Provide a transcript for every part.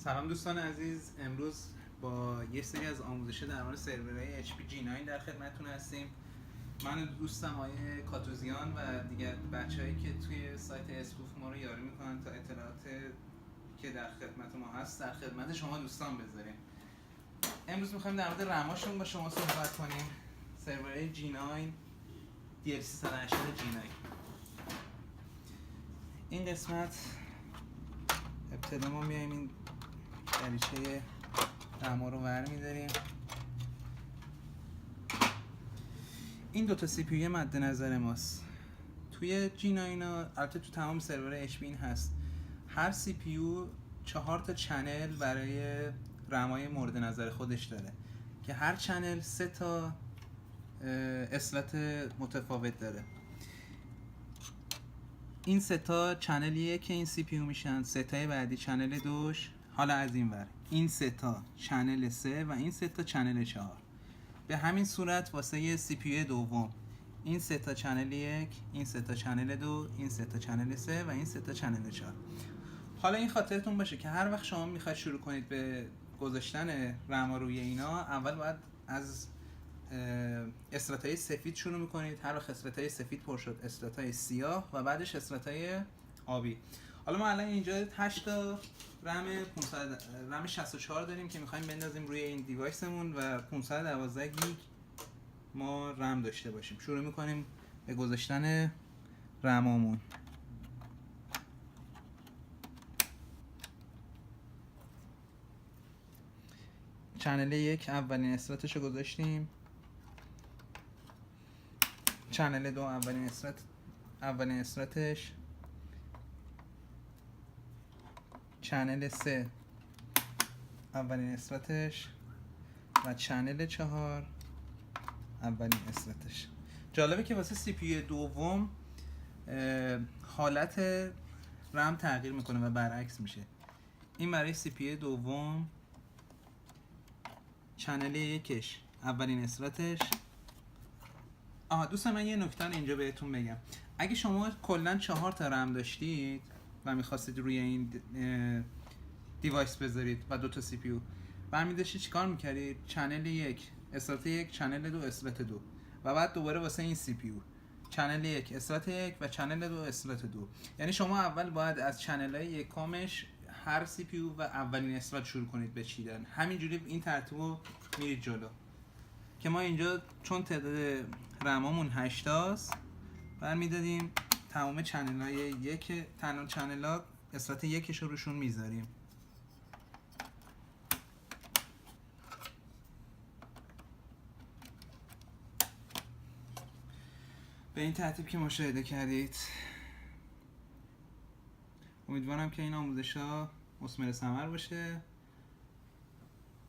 سلام دوستان عزیز، امروز با یه سری از آموزش در مورد سرورهای HP G9 در خدمتتون هستیم. من و دوستم آقای کاتوزیان و دیگر بچه‌هایی که توی سایت اسپوف ما رو یاری میکنن تا اطلاعات که در خدمت ما هست در خدمت شما دوستان بذاریم. امروز میخوایم در مورد رماشون با شما صحبت کنیم. سرورهای G9 DL380 G9. این قسمت ابتدا ما میایم این دریچه رما رو ور می‌داریم. این دوتا سی پی یو مد نظر ماست. توی G9 البته تو تمام سرور HP این هست. هر سی پی یو 4 تا چنل برای رمای مورد نظر خودش داره که هر چنل 3 تا اسلات متفاوت داره. این 3 تا چنلیه که این سی پی یو میشن. 3 تای بعدی چنل 2. حالا از این ور این 3 تا چنل 3 و این 3 تا چنل 4. به همین صورت واسه یه سی پی یو دوم این 3 تا چنل 1، این 3 تا چنل 2، این 3 تا چنل 3 و این 3 تا چنل 4. حالا این خاطرتون باشه که هر وقت شما میخواید شروع کنید به گذاشتن رما روی اینا، اول باید از اسلاتای سفید شروع میکنید. هر وقت اسلاتای سفید پر شد اسلاتای سیاه و بعدش اسلاتای آبی. حالا ما الان اینجا 8 تا رم 64 داریم که میخوایم بندازیم روی این دیوایسمون و 512 گیگ ما رم داشته باشیم. شروع میکنیم به گذاشتن رمامون. چنل 1 اولین اسلاتش رو گذاشتیم. چنل 2 اولین اسلاتش. چنل 3 اولین اسلاتش و چنل 4 اولین اسلاتش. جالبه که واسه سی پی یو دوم حالت رم تغییر میکنه و برعکس میشه. این برای سی پی یو دوم چنل 1 اولین اسلاتش. دوستان من یه نکته اینجا بهتون بگم. اگه شما کلا 4 تا رم داشتید و میخواستید روی این دیوایس بذارید و 2 تا سی پی یو، برمی داشتید چیکار میکردید؟ چنل 1 اسلات 1، چنل 2 اسلات 2 و بعد دوباره واسه این سی پی یو چنل 1 اسلات 1 و چنل 2 اسلات 2. یعنی شما اول باید از چنل های یکمش هر سی پی یو و اولین اسلات شروع کنید به چیدن. همینجوری این ترتیبو میرید جلو که ما اینجا چون تعداد رمامون 8 تاست برمیدادیم تمام چنل ها اسلات 1 رو روشون میذاریم. به این ترتیب که مشاهده کردید امیدوارم که این آموزش ها مثمر ثمر باشه.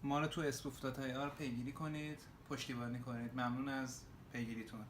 ما رو تو اسپوف.ir پیگیری کنید، پشتیبانی کنید. ممنون از پیگیریتون.